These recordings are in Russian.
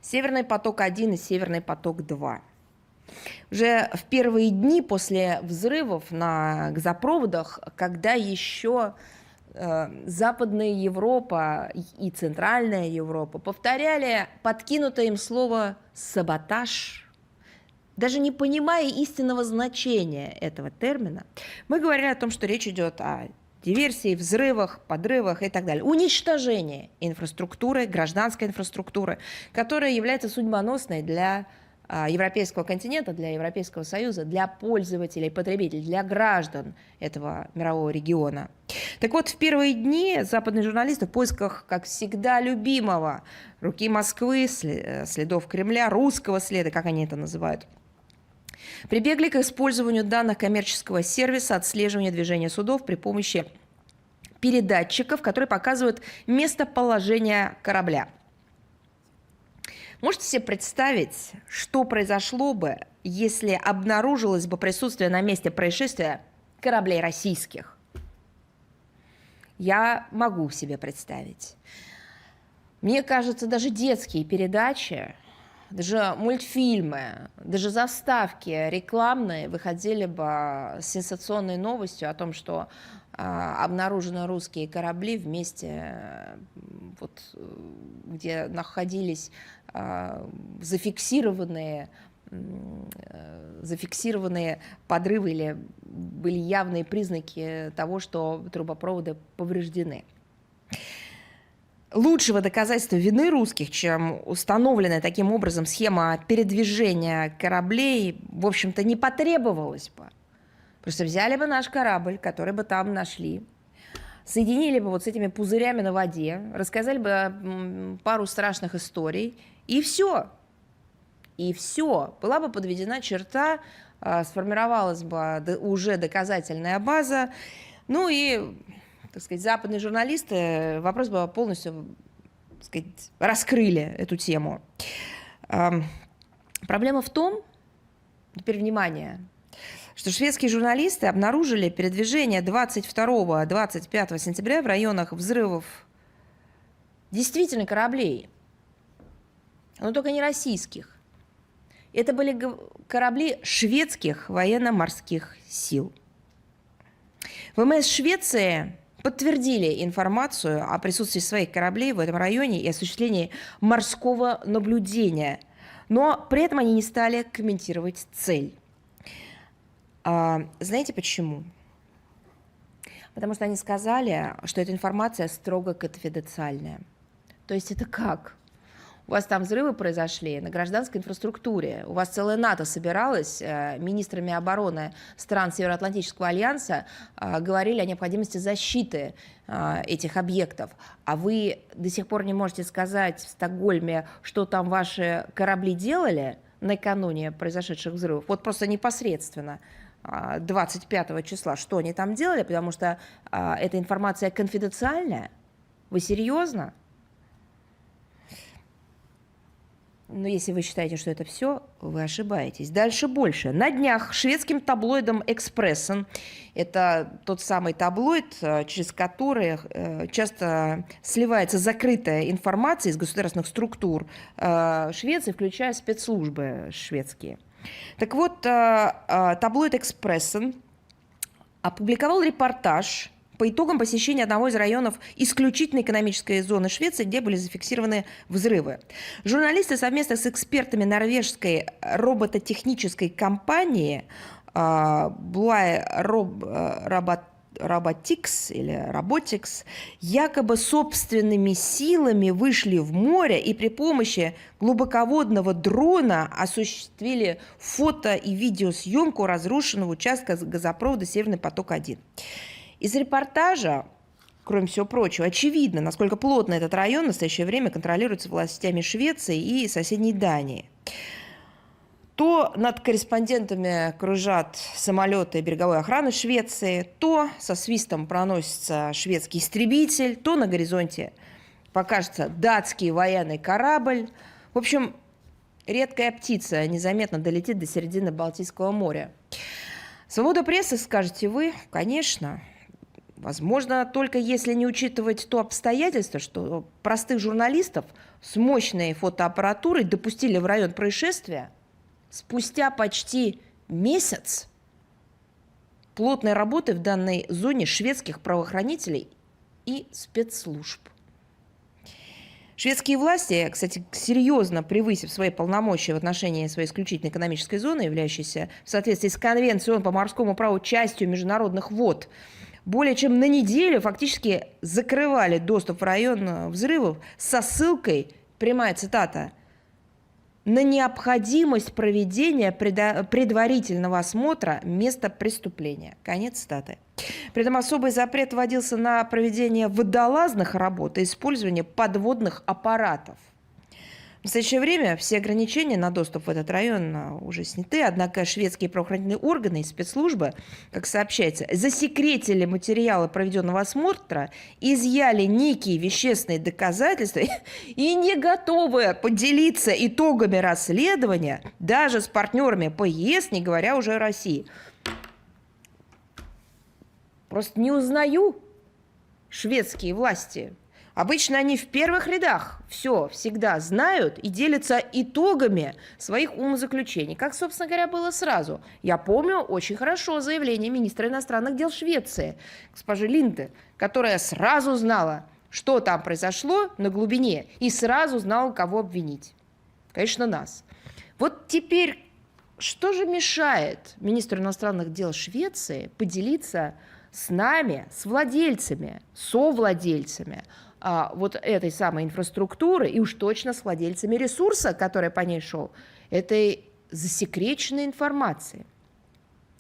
Северный поток-1 и Северный поток-2. Уже в первые дни после взрывов на газопроводах, когда еще Западная Европа и Центральная Европа повторяли подкинутое им слово «саботаж», даже не понимая истинного значения этого термина, мы говорили о том, что речь идет о диверсии, взрывах, подрывах и так далее. Уничтожение инфраструктуры, гражданской инфраструктуры, которая является судьбоносной для Европейского континента, для Европейского Союза, для пользователей, потребителей, для граждан этого мирового региона. Так вот, в первые дни западные журналисты в поисках, как всегда, любимого руки Москвы, следов Кремля, русского следа, как они это называют, прибегли к использованию данных коммерческого сервиса отслеживания движения судов при помощи передатчиков, которые показывают местоположение корабля. Можете себе представить, что произошло бы, если обнаружилось бы присутствие на месте происшествия кораблей российских? Я могу себе представить. Мне кажется, даже детские передачи, даже мультфильмы, даже заставки рекламные выходили бы с сенсационной новостью о том, что обнаружены русские корабли в месте, вот, где находились зафиксированные подрывы или были явные признаки того, что трубопроводы повреждены. Лучшего доказательства вины русских, чем установленная таким образом схема передвижения кораблей, в общем-то, не потребовалось бы. Просто взяли бы наш корабль, который бы там нашли, соединили бы вот с этими пузырями на воде, рассказали бы пару страшных историй, и все. И все. Была бы подведена черта, сформировалась бы уже доказательная база, ну и, так сказать, западные журналисты вопрос бы полностью, так сказать, раскрыли эту тему. Проблема в том, теперь внимание, что шведские журналисты обнаружили передвижение 22-25 сентября в районах взрывов действительно кораблей, но только не российских. Это были корабли шведских военно-морских сил. ВМС Швеции подтвердили информацию о присутствии своих кораблей в этом районе и осуществлении морского наблюдения, но при этом они не стали комментировать цель. Знаете почему? Потому что они сказали, что эта информация строго конфиденциальная. То есть это как? У вас там взрывы произошли на гражданской инфраструктуре. У вас целая НАТО собиралась, министрами обороны стран Североатлантического альянса говорили о необходимости защиты этих объектов. А вы до сих пор не можете сказать в Стокгольме, что там ваши корабли делали накануне произошедших взрывов. Вот просто непосредственно 25 числа, что они там делали, потому что эта информация конфиденциальная. Вы серьезно? Но если вы считаете, что это все, вы ошибаетесь. Дальше больше. На днях шведским таблоидом «Экспрессен», это тот самый таблоид, через который часто сливается закрытая информация из государственных структур Швеции, включая спецслужбы шведские. Так вот, таблоид «Экспрессен» опубликовал репортаж по итогам посещения одного из районов исключительной экономической зоны Швеции, где были зафиксированы взрывы. Журналисты совместно с экспертами норвежской робототехнической компании Blue Robotics или Robotics якобы собственными силами вышли в море и при помощи глубоководного дрона осуществили фото- и видеосъемку разрушенного участка газопровода «Северный поток-1». Из репортажа, кроме всего прочего, очевидно, насколько плотно этот район в настоящее время контролируется властями Швеции и соседней Дании. То над корреспондентами кружат самолеты береговой охраны Швеции, то со свистом проносится шведский истребитель, то на горизонте покажется датский военный корабль. В общем, редкая птица незаметно долетит до середины Балтийского моря. Свобода прессы, скажете вы, конечно. Возможно, только если не учитывать то обстоятельство, что простых журналистов с мощной фотоаппаратурой допустили в район происшествия спустя почти месяц плотной работы в данной зоне шведских правоохранителей и спецслужб. Шведские власти, кстати, серьезно превысив свои полномочия в отношении своей исключительно экономической зоны, являющейся в соответствии с Конвенцией ООН по морскому праву частью международных вод, более чем на неделю фактически закрывали доступ в район взрывов со ссылкой, прямая цитата, на необходимость проведения предварительного осмотра места преступления. Конец цитаты. При этом особый запрет вводился на проведение водолазных работ и использование подводных аппаратов. В настоящее время все ограничения на доступ в этот район уже сняты, однако шведские правоохранительные органы и спецслужбы, как сообщается, засекретили материалы проведенного осмотра, изъяли некие вещественные доказательства и не готовы поделиться итогами расследования даже с партнерами по ЕС, не говоря уже о России. Просто не узнаю шведские власти. Обычно они в первых рядах все всегда знают и делятся итогами своих умозаключений. Как, собственно говоря, было сразу. Я помню очень хорошо заявление министра иностранных дел Швеции, госпожи Линде, которая сразу знала, что там произошло на глубине, и сразу знала, кого обвинить. Конечно, нас. Вот теперь, что же мешает министру иностранных дел Швеции поделиться с нами, с владельцами, совладельцами вот этой самой инфраструктуры и уж точно с владельцами ресурса, который по ней шел, этой засекреченной информации?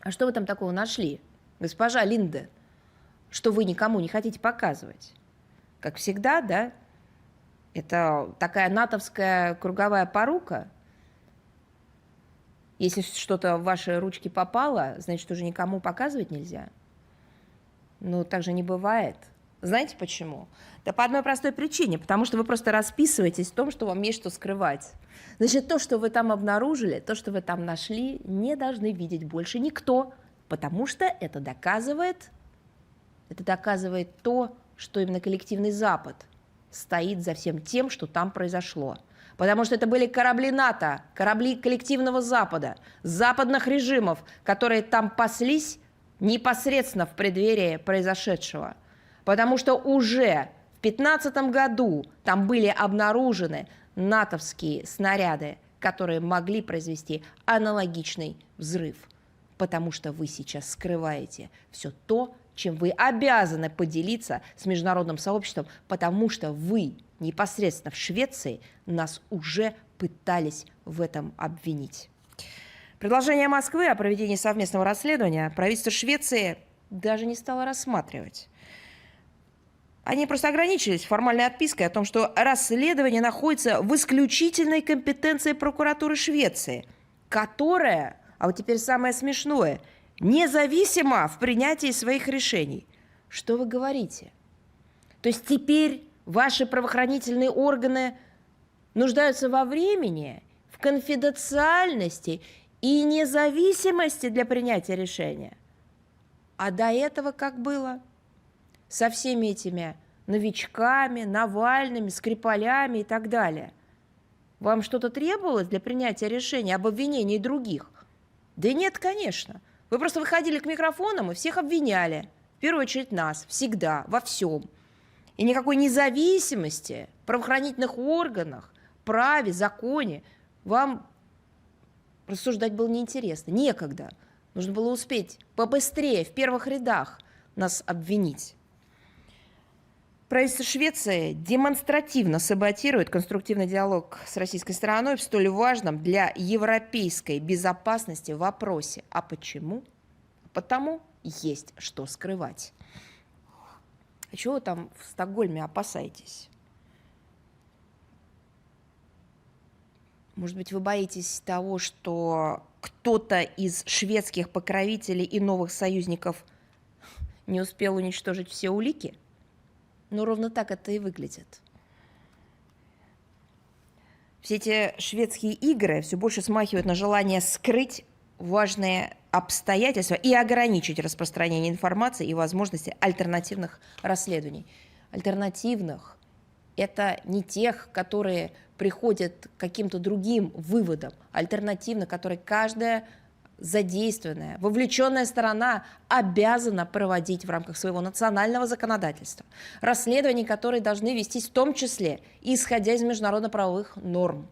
А что вы там такого нашли, госпожа Линде, что вы никому не хотите показывать? Как всегда, да? Это такая натовская круговая порука. Если что-то в ваши ручки попало, значит, уже никому показывать нельзя. Ну, так же не бывает. Знаете почему? Да по одной простой причине. Потому что вы просто расписываетесь в том, что вам есть что скрывать. Значит, то, что вы там обнаружили, то, что вы там нашли, не должны видеть больше никто. Потому что это доказывает то, что именно коллективный Запад стоит за всем тем, что там произошло. Потому что это были корабли НАТО, корабли коллективного Запада, западных режимов, которые там паслись непосредственно в преддверии произошедшего. Потому что уже в 2015 году там были обнаружены натовские снаряды, которые могли произвести аналогичный взрыв. Потому что вы сейчас скрываете все то, чем вы обязаны поделиться с международным сообществом, потому что вы непосредственно в Швеции нас уже пытались в этом обвинить. Предложение Москвы о проведении совместного расследования правительство Швеции даже не стало рассматривать. Они просто ограничились формальной отпиской о том, что расследование находится в исключительной компетенции прокуратуры Швеции, которая, а вот теперь самое смешное, независима в принятии своих решений. Что вы говорите? То есть теперь ваши правоохранительные органы нуждаются во времени, в конфиденциальности и независимости для принятия решения. А до этого как было? Со всеми этими новичками, Навальными, Скрипалями и так далее. Вам что-то требовалось для принятия решения об обвинении других? Да нет, конечно. Вы просто выходили к микрофонам и всех обвиняли. В первую очередь нас, всегда, во всем. И никакой независимости в правоохранительных органах, праве, законе вам рассуждать было неинтересно, некогда. Нужно было успеть побыстрее, в первых рядах нас обвинить. Правительство Швеции демонстративно саботирует конструктивный диалог с российской стороной в столь важном для европейской безопасности вопросе. А почему? Потому есть что скрывать. А чего вы там в Стокгольме опасаетесь? Может быть, вы боитесь того, что кто-то из шведских покровителей и новых союзников не успел уничтожить все улики? Но ровно так это и выглядит. Все эти шведские игры все больше смахивают на желание скрыть важные обстоятельства и ограничить распространение информации и возможности альтернативных расследований. Альтернативных – это не тех, которые приходят к каким-то другим выводам, альтернативных, которые каждая задействованная, вовлеченная сторона обязана проводить в рамках своего национального законодательства. Расследования, которые должны вестись в том числе, исходя из международно-правовых норм.